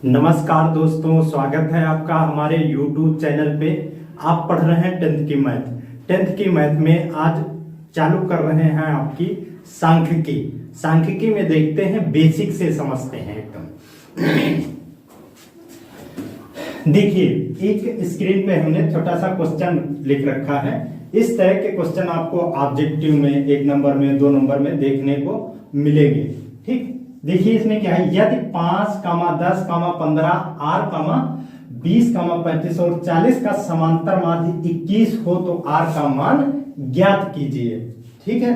नमस्कार दोस्तों, स्वागत है आपका हमारे YouTube चैनल पे। आप पढ़ रहे हैं टेंथ की मैथ में आज चालू कर रहे हैं आपकी सांख्यिकी। सांख्यिकी में देखते हैं, बेसिक से समझते हैं एकदम। देखिए, एक स्क्रीन पे हमने छोटा सा क्वेश्चन लिख रखा है। इस तरह के क्वेश्चन आपको ऑब्जेक्टिव में 1 नंबर में 2 नंबर में देखने को मिलेंगे। ठीक, देखिए इसमें क्या है, यदि 5, 10, 15, R, 20, 35 और 40 का समांतर माध्य 21 हो तो R का मान ज्ञात कीजिए। ठीक है,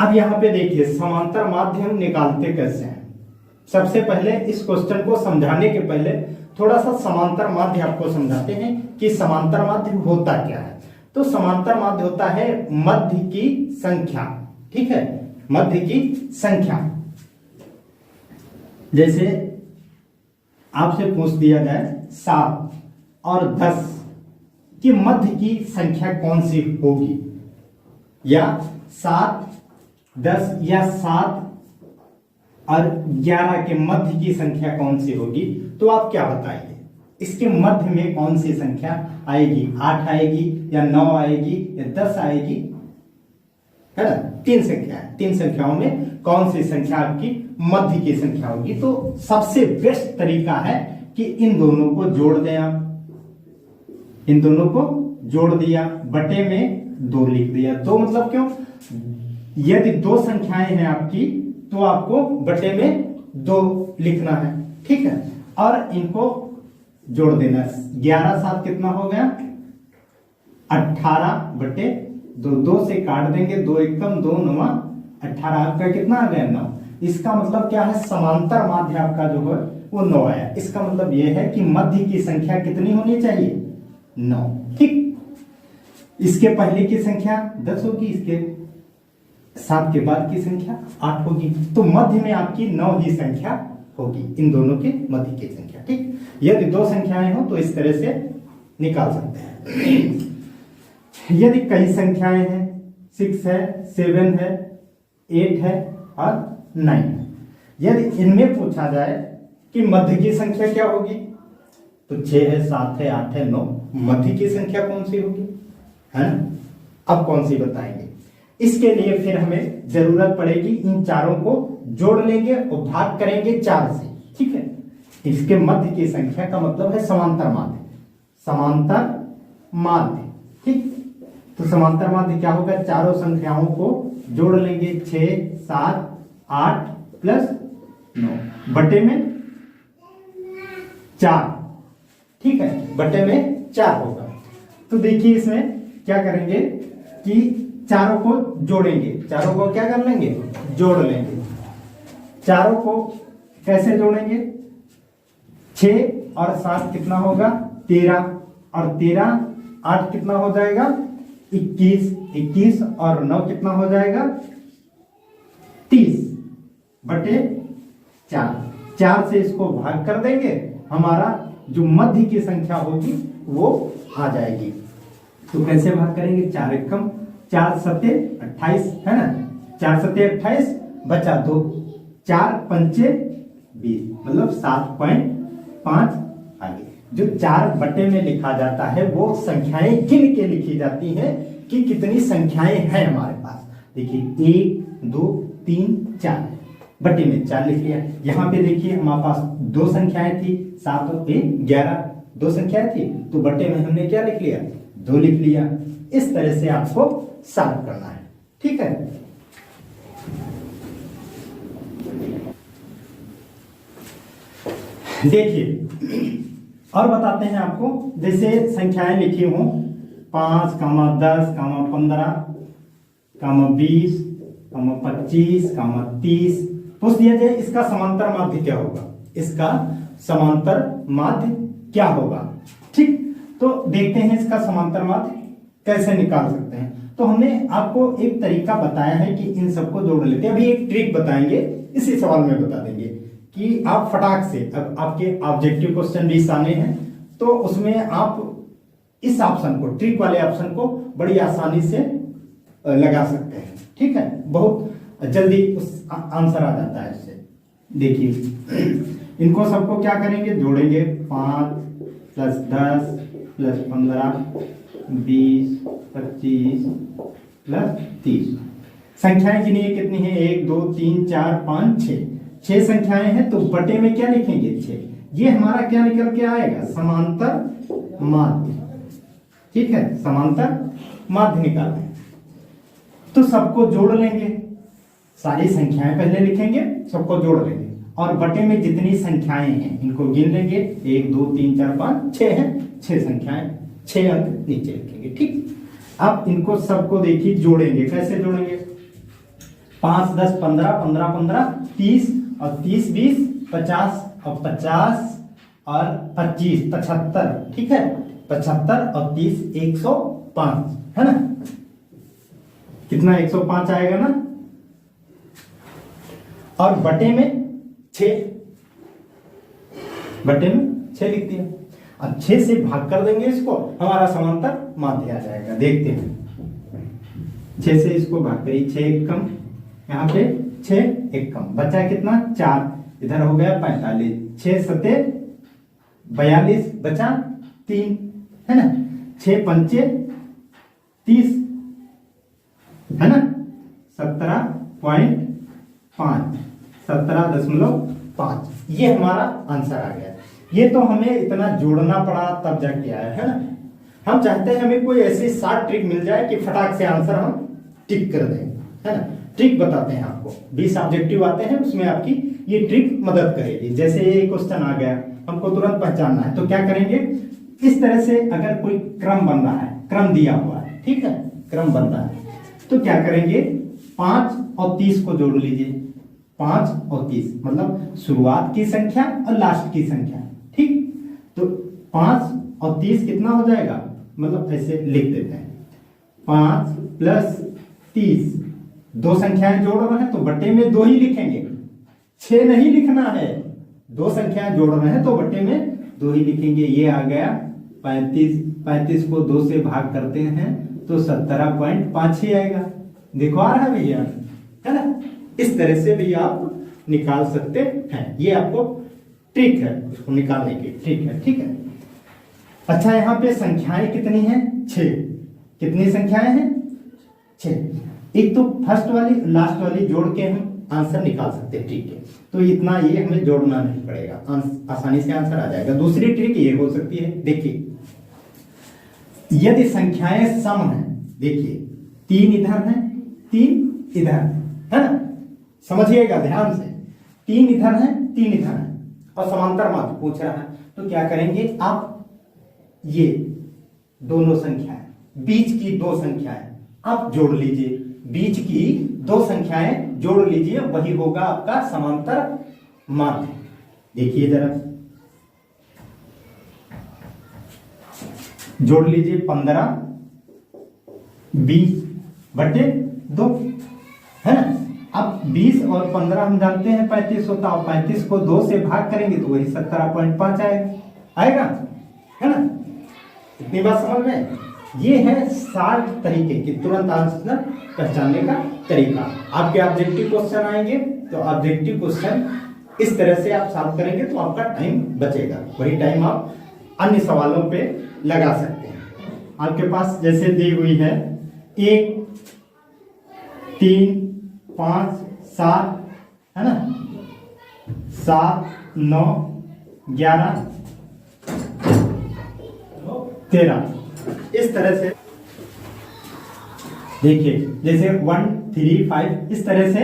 अब यहां पे देखिए समांतर माध्य हम निकालते कैसे हैं। सबसे पहले इस क्वेश्चन को समझाने के पहले थोड़ा सा समांतर माध्य आपको समझाते हैं कि समांतर माध्य होता क्या है। तो समांतर माध्य होता है मध्य की संख्या। ठीक है, मध्य की संख्या। जैसे आपसे पूछ दिया जाए 7 और 10 की मध्य की संख्या कौन सी होगी, या 7, 10 या 7 और 11 के मध्य की संख्या कौन सी होगी, तो आप क्या बताइए इसके मध्य में कौन सी संख्या आएगी। 8 आएगी या 9 आएगी या 10 आएगी, है ना। 3 संख्या है, 3 संख्याओं में कौन सी संख्या आपकी मध्य की संख्या होगी। तो सबसे बेस्ट तरीका है कि इन दोनों को जोड़ दें आप। इन दोनों को जोड़ दिया, बटे में 2 लिख दिया। 2 मतलब क्यों, यदि 2 संख्याएं हैं आपकी तो आपको बटे में 2 लिखना है। ठीक है, और इनको जोड़ देना। 11 7 कितना हो गया, 18 बटे 2। 2 से काट देंगे, 2 एकम 2 9 18, आपका कितना आ गया 9। इसका मतलब क्या है, समांतर माध्य आपका जो है वो 9 आया। इसका मतलब यह है कि मध्य की संख्या कितनी होनी चाहिए, 9। ठीक, इसके पहले की संख्या 10 होगी, इसके 7 के बाद की संख्या 8 होगी। तो मध्य में आपकी 9 ही संख्या होगी, इन दोनों के मध्य की संख्या। ठीक, यदि 2 संख्याएं हो तो इस तरह से निकाल सकते हैं। यदि कई संख्याएं हैं, 6 है, 7 है, 8 है और 9 है, यदि इनमें पूछा जाए कि मध्य की संख्या क्या होगी, तो 6 है, 7 है, 8 है, 9, मध्य की संख्या कौन सी होगी, है ना। अब कौन सी बताएंगे, इसके लिए फिर हमें जरूरत पड़ेगी इन चारों को जोड़ लेंगे और भाग करेंगे 4 से। ठीक है, इसके मध्य की संख्या का मतलब है समांतर माध्य। समांतर माध्य, ठीक, तो समांतर माध्य क्या होगा, चारों संख्याओं को जोड़ लेंगे। 6, 7, 8 प्लस 9 बटे में 4। ठीक है, बटे में 4 होगा। तो देखिए इसमें क्या करेंगे कि चारों को जोड़ेंगे। चारों को क्या कर लेंगे, जोड़ लेंगे। चारों को कैसे जोड़ेंगे, 6 और 7 कितना होगा, 13 और 13, 8 कितना हो जाएगा, 21, 21 और 9 कितना हो जाएगा, 30 बटे 4। 4 से इसको भाग कर देंगे, हमारा जो मध्य की संख्या होगी वो आ जाएगी। तो कैसे भाग करेंगे, 4 एकम 4 सत्ते 28, है ना। 4 सत्ते 28 बचा 2, 4 पंचे 20, मतलब 7.5 आगे। जो 4 बटे में लिखा जाता है वो संख्याएं गिन के लिखी जाती हैं कि कितनी संख्याएं हैं हमारे पास। देखिए 1 2 3 4 बटे में 4 लिख लिया। यहाँ पे देखिए हमारे पास 2 संख्याएं थी, 7 और 11, 2 संख्याएं थी, तो बटे में हमने क्या लिख लिया, 2 लिख लिया। इस तरह से आपको सॉल्व करना है। ठीक है, देखिए और बताते हैं आपको। जैसे संख्याएं लिखी हूं 5, 10, 15, 20, 25, 30, पूछ दिया जाए इसका समांतर माध्य क्या होगा, इसका समांतर माध्य क्या होगा। ठीक, तो देखते हैं इसका समांतर माध्य कैसे निकाल सकते हैं। तो हमने आपको एक तरीका बताया है कि इन सबको जोड़ लेते हैं। अभी एक ट्रिक बताएंगे, इसी सवाल में बता देंगे कि आप फटाक से, अब आपके ऑब्जेक्टिव क्वेश्चन भी आने हैं तो उसमें आप इस ऑप्शन को, ट्रिक वाले ऑप्शन को बड़ी आसानी से लगा सकते हैं। ठीक है, बहुत जल्दी उस आंसर आ जाता है इससे। देखिए इनको सबको क्या करेंगे, जोड़ेंगे। 5 + 10 + 15 20 25 + 30। संख्याएं गिनिए कितनी है, 1 2 3 4 5 6। 6 संख्याएं हैं, तो बटे में क्या लिखेंगे, 6। ये हमारा क्या निकल के आएगा, समांतर माध्य। ठीक है, समांतर माध्य निकालना है। तो सबको जोड़ लेंगे, सारी संख्याएं पहले लिखेंगे, सबको जोड़ लेंगे और बटे में जितनी संख्याएं हैं इनको गिन लेंगे। 1 2 3 4 5 6 है, 6 संख्याएं, 6 अंक नीचे लिखेंगे। ठीक, अब इनको सबको देखिए जोड़ेंगे। कैसे जोड़ेंगे, 5 10 15 15 15 30 और 30 20 50 और 50 और 25 75। ठीक है, 75 और 30 105 है ना। कितना, 105 आएगा ना। और बटे में 6, बटे में 6 लिख दिया। अब 6 से भाग कर देंगे इसको, हमारा समांतर माध्य आ जाएगा। देखते हैं, 6 से इसको भाग करिए, 6 एक कम, यहाँ पे 6 एक कम, बचा कितना, 4, इधर हो गया 45, 6 सते 42, बचा 3 है ना। 6 पंचे 30 है ना, 17.5, 17.5। ये हमारा आंसर आ गया। ये तो हमें इतना जोड़ना पड़ा तब जाके आया है ना। हम चाहते हैं हमें कोई ऐसी शॉर्ट ट्रिक मिल जाए कि फटाक से आंसर हम टिक कर दें, है ना। ट्रिक बताते हैं आपको, 20 ऑब्जेक्टिव आते हैं, उसमें आपकी ये ट्रिक मदद करेगी। जैसे ये क्वेश्चन आ गया, हमको तुरंत पहचानना है, तो क्या करेंगे, इस तरह से अगर कोई क्रम बन रहा है, क्रम दिया हुआ है, ठीक है, क्रम बन रहा है, तो क्या करेंगे, 5 और 30 को जोड़ लीजिए। 5 और 30 मतलब शुरुआत की संख्या और लास्ट की संख्या। ठीक, तो 5 और 30 कितना हो जाएगा, मतलब ऐसे लिख देते हैं, 5 + 30, 2 संख्याएं जोड़ रहे हैं तो बटे में 2 ही लिखेंगे, 6 नहीं लिखना है। 2 संख्याएं जोड़ रहे हैं तो बटे में 2 ही लिखेंगे। ये आ गया 35, 35 को 2 से भाग करते हैं तो 17.5 ही आएगा। देखो आ रहा है भैया, है ना। इस तरह से भी आप निकाल सकते हैं। ये आपको ट्रिक है, उसको निकालने की ट्रिक है। ठीक है, अच्छा, यहाँ पे संख्याएं कितनी हैं, 6। कितनी संख्याएं हैं, 6। एक तो फर्स्ट वाली लास्ट वाली जोड़ के हम आंसर निकाल सकते हैं। ठीक है, तो इतना ये हमें जोड़ना नहीं पड़ेगा, आसानी से आंसर आ जाएगा। दूसरी ट्रिक ये हो सकती है, देखिए, यदि संख्याएं सम हैं, देखिए 3 इधर हैं 3 इधर है ना, समझिएगा ध्यान से, 3 इधर हैं 3 इधर हैं और समांतर माध्य पूछ रहा है, तो क्या करेंगे आप, ये दोनों संख्याएं, बीच की 2 संख्याएं आप जोड़ लीजिए, बीच की 2 संख्याएं जोड़ लीजिए, वही होगा आपका समांतर माध्य। देखिए जरा, जोड़ लीजिए, 15 20 बटे 2 है ना। अब 20 और 15 हम जानते हैं 35 होता है, 35 को 2 से भाग करेंगे तो वही 17.5 आएगा, है ना। इतनी बात समझ में। ये है 60 तरीके की तुरंत आंसर पहचानने का तरीका। आपके ऑब्जेक्टिव क्वेश्चन आएंगे तो ऑब्जेक्टिव क्वेश्चन इस तरह से आप सॉल्व करेंगे तो आपका टाइम बचेगा, वही टाइम आप अन्य सवालों पे लगा सकते हैं। आपके पास जैसे दी हुई है 1 3 5 7 है ना, 7 9 11 13, इस तरह से देखिए, जैसे 1 3 5 इस तरह से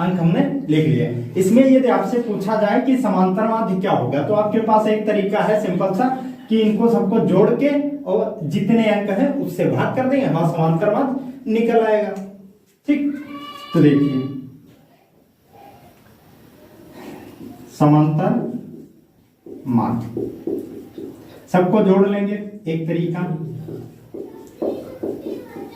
अंक हमने लिख लिए। इसमें यदि आपसे पूछा जाए कि समांतर माध्य क्या होगा, तो आपके पास एक तरीका है सिंपल सा, कि इनको सबको जोड़ के और जितने अंक है उससे भाग कर देंगे, हमारा समांतर माध्य निकल आएगा। ठीक, तो देखिए, समांतर माध्य सबको जोड़ लेंगे, एक तरीका।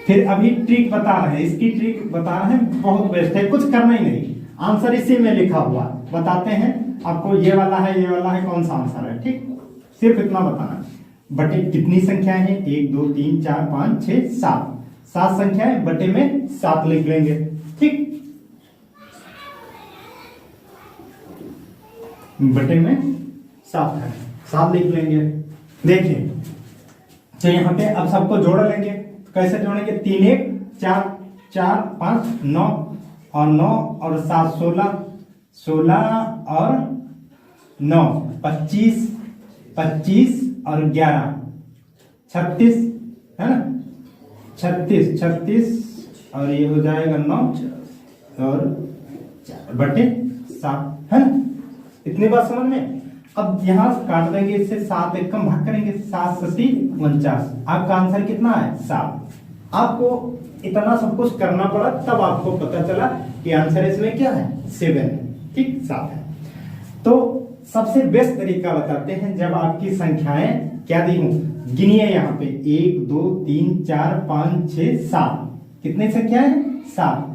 फिर अभी ट्रिक बता रहे हैं, इसकी ट्रिक बता रहे हैं, बहुत बेस्ट है, कुछ करना ही नहीं, आंसर इसी में लिखा हुआ बताते हैं आपको, ये वाला है, ये वाला है, कौन सा आंसर है। ठीक, सिर्फ इतना बताना। बटे कितनी संख्याएं हैं, 1 2 3 4 5 6 7, 7 संख्याएं, बटे में 7 लिख लेंगे। ठीक, बटे में 7 है, 7 लिख लेंगे। देखिए तो यहाँ पे अब सबको जोड़ लेंगे, तो कैसे जोड़ेंगे? 3 1 4 4 5 9 और 9 और 7 16 16 और 9 25 25 और 11 36 है ना, 36 36 और ये हो जाएगा 9 और 4 बटे 7 है ना। इतनी बात समझ में। अब यहाँ काट देंगे इससे, 7 एक कम भाग करेंगे, 7 सती 49। आपका आंसर कितना है? 7। आपको इतना सब कुछ करना पड़ा तब आपको पता चला कि आंसर इसमें क्या है? 7 है। ठीक, 7 है। तो सबसे बेस्ट तरीका बताते हैं, जब आपकी संख्याएं क्या दी हूं, गिनिए यहाँ पे 1 2 3 4 5 6 7। कितनी संख्याएं? 7।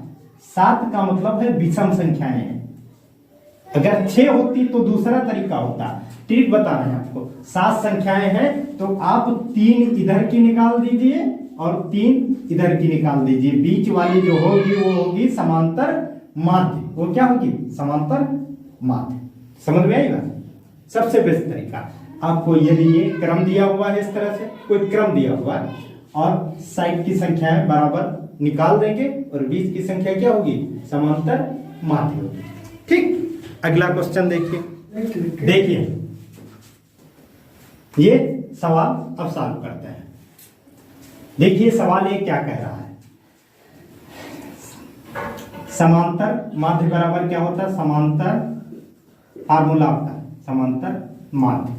7 का मतलब है विषम संख्याएं हैं। अगर 6 होती तो दूसरा तरीका होता। ट्रिक बता रहे हैं आपको। 7 संख्याएं हैं तो आप 3 इधर की निकाल दीजिए और 3 इधर की निकाल दीजिए। बीच वाली जो होगी वो होगी समांतर माध्य। वो क्या होगी? समांतर माध्य। समझ में आएगा? सबसे बेस्ट तरीका आपको ये क्रम दिया हुआ है, इस तरह से कोई क्रम दिया हुआ है और साइड की संख्याएं बराबर निकाल देंगे और बीच की संख्या क्या होगी? समांतर माध्य होगी। ठीक, अगला क्वेश्चन देखिए ये सवाल अब सॉल्व करते हैं। देखिए सवाल ये क्या कह रहा है? समांतर माध्य बराबर क्या होता है? समांतर फार्मूला होता है समांतर माध्य।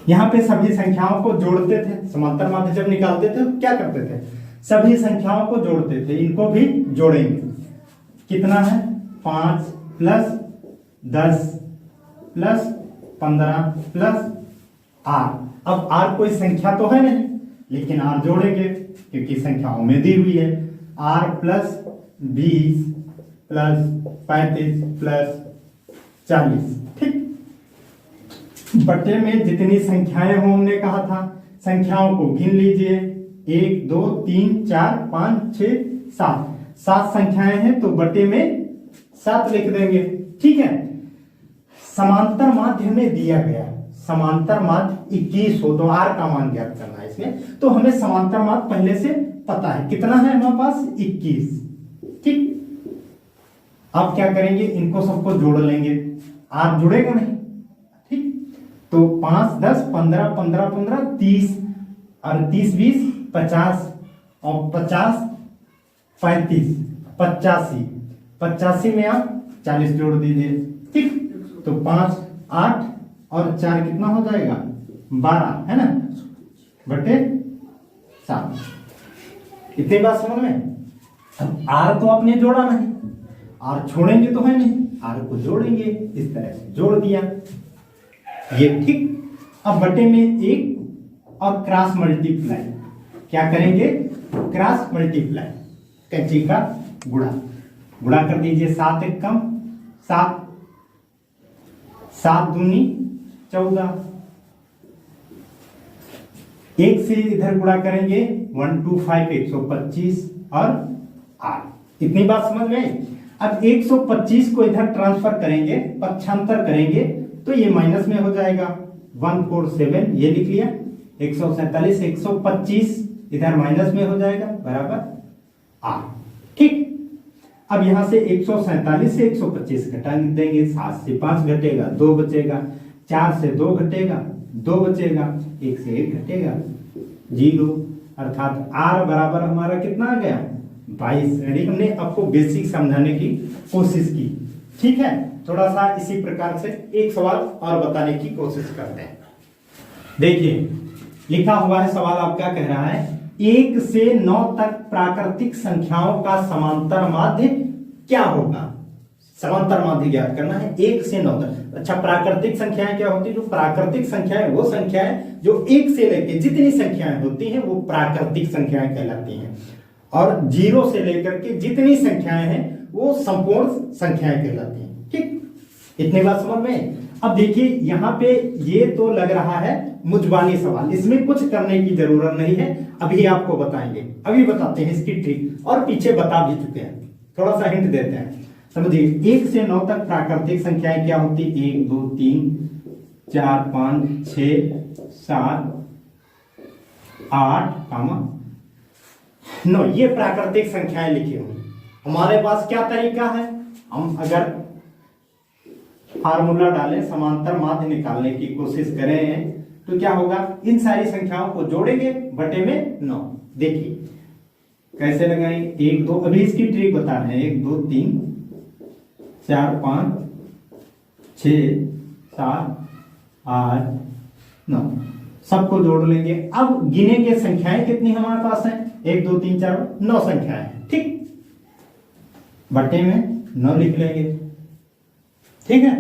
यहां पे सभी संख्याओं को जोड़ते थे। समांतर माध्य जब निकालते थे तो क्या करते थे? सभी संख्याओं को जोड़ते थे। इनको भी जोड़ेंगे। कितना है? 5 प्लस 10 प्लस 15 प्लस r। अब r कोई संख्या तो है नहीं, लेकिन r जोड़ेंगे क्योंकि संख्याओं में दी हुई है। r plus 20 plus 35 plus 40। ठीक, बटे में जितनी संख्याएं हो हमने कहा था, संख्याओं को गिन लीजिए। 1 2 3 4 5 6 7। 7 संख्याएं हैं तो बटे में 7 लिख देंगे। ठीक है। समांतर माध्य हमें दिया गया, समांतर माध्य 21 हो तो r का मान ज्ञात करना है इसमें। तो हमें समांतर माध्य पहले से पता है। कितना है हमारे पास? 21। ठीक, अब क्या करेंगे? इनको सबको जोड़ लेंगे। r जुड़ेगा नहीं। ठीक, तो 5 10 15 15 15 30 और 30 20 50 और 50 35 85। 85 में आप 40 जोड़ दीजिए। ठीक, तो 5 8 और 4 कितना हो जाएगा? 12 है ना, बटे 7। इतनी बात समझ में। अब r तो आपने जोड़ा नहीं, r छोड़ेंगे तो है नहीं, r को जोड़ेंगे। इस तरह से जोड़ दिया ये। ठीक, अब बटे में 1 और क्रॉस मल्टीप्लाई। क्या करेंगे? क्रॉस मल्टीप्लाई, कैंची का गुणा। गुणा कर दीजिए। 7 एक कम 7, 7 दूनी 14। 1 से इधर गुणा करेंगे 1 2 5 125 और 8। इतनी बात समझ में। अब 125 को इधर ट्रांसफर करेंगे, पक्षांतर करेंगे तो ये माइनस में हो जाएगा। 147 ये लिख लिया। 147 125 इधर माइनस में हो जाएगा बराबर 8। ठीक, अब यहां से 147 से 125 घटा देंगे। 7 से 5 घटेगा, 2 बचेगा। 4 से 2 घटेगा, 2 बचेगा। 1 से 1 घटेगा, 0। अर्थात r बराबर हमारा कितना आ गया? 22। हमने आपको बेसिक समझाने की कोशिश की। ठीक है, थोड़ा सा इसी प्रकार से एक सवाल और बताने की कोशिश करते हैं। देखिए लिखा हुआ है सवाल आपका कह रहा है 1 से 9 तक प्राकृतिक संख्याओं का समांतर माध्य क्या होगा? समांतर माध्य ज्ञात करना है 1 से 9 तक। अच्छा, प्राकृतिक संख्याएं क्या होती है? जो प्राकृतिक संख्याएं वो संख्याएं जो 1 से लेकर जितनी संख्याएं होती हैं वो प्राकृतिक संख्याएं कहलाती हैं, और 0 से लेकर के जितनी संख्याएं हैं वो संपूर्ण संख्याएं कहलाती हैं। ठीक, इतनी बात समझ में। अब देखिए यहाँ पे ये तो लग रहा है मुजबानी सवाल, इसमें कुछ करने की जरूरत नहीं है। अभी आपको बताएंगे, अभी बताते हैं इसकी ट्रिक, और पीछे बता भी चुके हैं। थोड़ा सा हिंट देते हैं। समझिए 1 से 9 तक प्राकृतिक संख्याएं क्या होती? 1 2 3 4 5 6 7 8 9, ये प्राकृतिक संख्याएं लिखी हुई। हमारे पास क्या तरीका है, हम अगर फार्मूला डालें, समांतर माध्य निकालने की कोशिश करें तो क्या होगा, इन सारी संख्याओं को जोड़ेंगे बटे में 9। देखिए कैसे लगाएं, 1 2, अभी इसकी ट्रिक बता रहे हैं, 1 2 3 4 5 6 7 8 9, सबको जोड़ लेंगे। अब गिनेंगे संख्याएं कितनी हमारे पास हैं, 1 2 3 4 9 संख्याएं हैं, ठीक, बटे में 9 लिख लेंगे, ठीक है।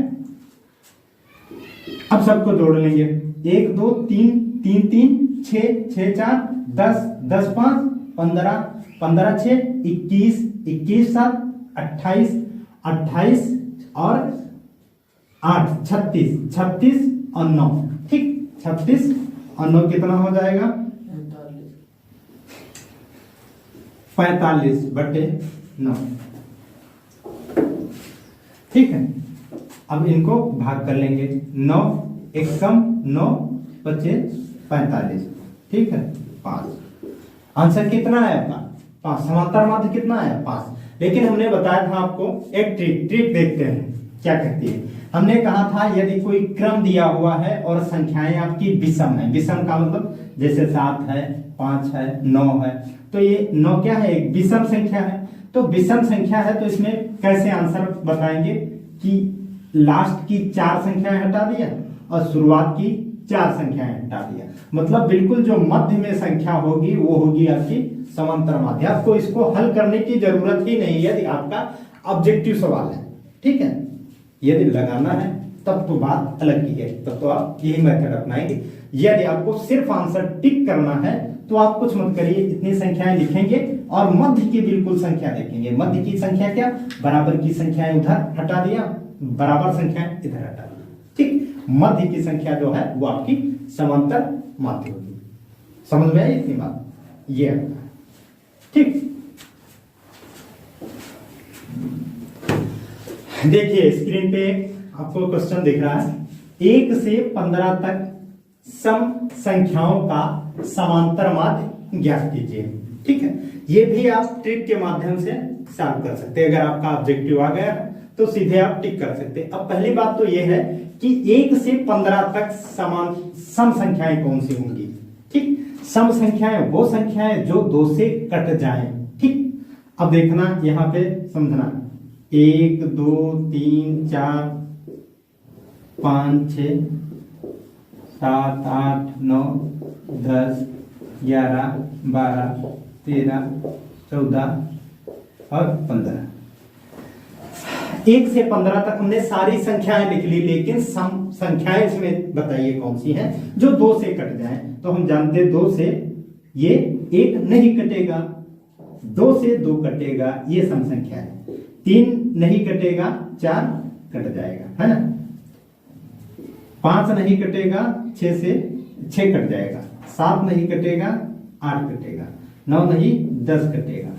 अब सबको जोड़ लेंगे, 1 2 3 3 3 6 6 4 10 10 5 15 15 6 21 21 7 28 28 और 8 36 36 और 9, ठीक, 36 और 9 कितना हो जाएगा, 45 बटे 9, ठीक है। अब इनको भाग कर लेंगे, 9 1 कम 9 25 45, ठीक है, 5। आंसर कितना है आपका, 5। समांतर माध्य कितना है, 5। लेकिन हमने बताया था आपको एक ट्रिक देखते हैं क्या कहती है। हमने कहा था यदि कोई क्रम दिया हुआ है और संख्याएं आपकी विषम है, विषम का मतलब जैसे 7 है 5 है 9 है, तो ये 9 क्या है, एक विषम संख्या है। तो विषम संख्या है तो इसमें कैसे आंसर बताएंगे कि लास्ट की 4 संख्याएं हटा दिया और शुरुआत की 4 संख्याएं हटा दिया, मतलब बिल्कुल जो मध्य में संख्या होगी वो होगी आपकी समांतर माध्य। आपको इसको हल करने की जरूरत ही नहीं यदि आपका ऑब्जेक्टिव सवाल है, ठीक है। यदि लगाना है तब तो बात अलग की है, तब तो आप यही मेथड अपनाएंगे। यदि आपको सिर्फ आंसर टिक करना है तो आप कुछ मत करिए, इतनी संख्याएं लिखेंगे और मध्य की बिल्कुल संख्या देखेंगे। मध्य की संख्या क्या, बराबर की संख्याएं उधर हटा दिया, बराबर संख्याएं इधर हटा दिया, ठीक। मध्य की संख्या जो है वो आपकी समांतर माध्य होगी। समझ में आई इतनी बात, ये ठीक। देखिए स्क्रीन पे आपको क्वेश्चन दिख रहा है, 1 से 15 तक सम संख्याओं का समांतर माध्य ज्ञात कीजिए, ठीक है। ये भी आप ट्रिक के माध्यम से सॉल्व कर सकते हैं। अगर आपका ऑब्जेक्टिव आ गया तो सीधे आप टिक कर सकते हैं। अब पहली बात तो यह है कि 1 से 15 तक सम संख्याएं कौन सी होंगी, ठीक। सम संख्याएं वो संख्याएं जो 2 से कट जाएं, ठीक। अब देखना यहां पे समझना, 1 2 3 4 5 6 7 8 9 10 11 12 13 14 और 15। 1 से 15 तक हमने सारी संख्याएं लिख ली, लेकिन सम संख्याएं इसमें बताइए कौन सी हैं जो 2 से कट जाएं। तो हम जानते हैं 2 से ये 1 नहीं कटेगा, 2 से 2 कटेगा, ये सम संख्या है। 3 नहीं कटेगा, 4 कट जाएगा, है ना। 5 नहीं कटेगा, 6 से 6 कट जाएगा, 7 नहीं कटेगा, 8 कटेगा, 9 नहीं 10 कटेगा,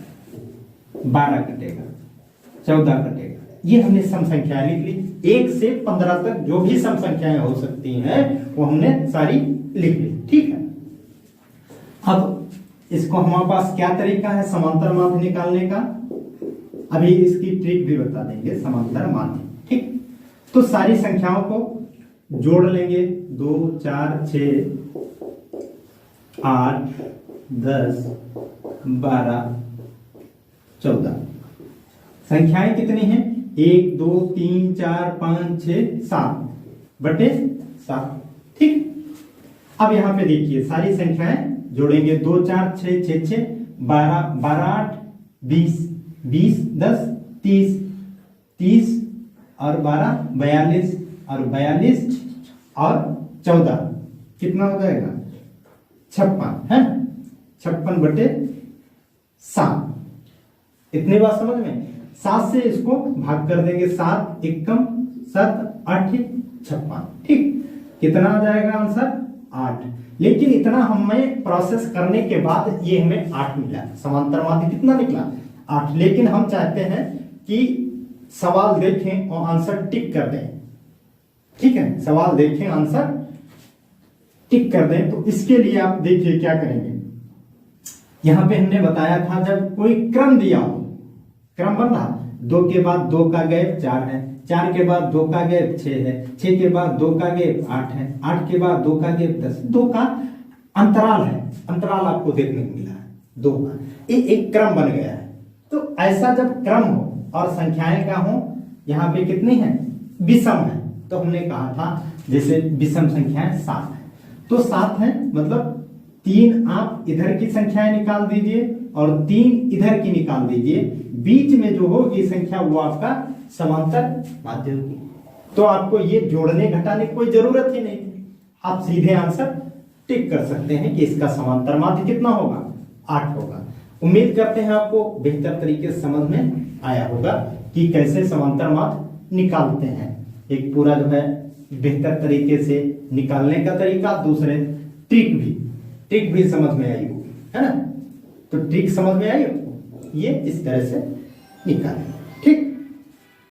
12 कटेगा, 14 कटेगा। ये हमने सम संख्याएं लिख ली। 1 से 15 तक जो भी सम संख्याएं हो सकती हैं वो हमने सारी लिख ली, ठीक है। अब इसको हमारे पास क्या तरीका है समांतर माध्य निकालने का, अभी इसकी ट्रिक भी बता देंगे, समांतर माध्य, ठीक। तो सारी संख्याओं को जोड़ लेंगे, 2 4 6 8 10 12 14। संख्याएं कितनी हैं, 1 2 3 4 5 6 7 बटे 7, ठीक। अब यहां पे देखिए सारी संख्याएं जोड़ेंगे, 2 4 6 6 6 12 12 8 20 20 10 30 30 और 12 42 और 42 और 14 कितना हो जाएगा, 56 है, 56 बटे 7। इतनी बात समझ में। 7 से इसको भाग कर देंगे, 7 एकम 7 8 56, ठीक। कितना आ जाएगा आंसर, 8। लेकिन इतना हमें प्रोसेस करने के बाद ये हमें 8 मिला, समांतर माध्य कितना निकला, 8। लेकिन हम चाहते हैं कि सवाल देखें और आंसर टिक कर दें। ठीक है, सवाल देखें, आंसर टिक कर दें। तो इसके लिए आप देखिए क्या करेंगे। यहां पे हमने बताया था जब कोई क्रम दिया हो, क्रम बन रहा, 2 के बाद 2 का गैप 4 है, 4 के बाद 2 का गैप 6 है, 6 के बाद 2 का गैप 8 है, 8 के बाद 2 का गैप 10, 2 का अंतराल है, अंतराल आपको देखने को मिला है 2 का, ये एक क्रम बन गया है। तो ऐसा जब क्रम हो और संख्याएं का हो, यहाँ पे कितनी है, विषम है, तो हमने कहा था जैसे विषम संख्याएं 7 है, तो 7 है मतलब 3 आप इधर की संख्याएं निकाल दीजिए और 3 इधर की निकाल दीजिए, बीच में जो होगी संख्या वो आपका समांतर माध्य होगी। तो आपको ये जोड़ने घटाने की कोई जरूरत ही नहीं, आप सीधे आंसर टिक कर सकते हैं कि इसका समांतर माध्य कितना होगा, 8 होगा। उम्मीद करते हैं आपको बेहतर तरीके से समझ में आया होगा कि कैसे समांतर माध्य निकालते हैं। एक पूरा जो है बेहतर तरीके से निकालने का तरीका, दूसरे ट्रिक भी समझ में आई होगी, है ना। तो ट्रिक समझ में आई, ये इस तरह से निकालें। ठीक।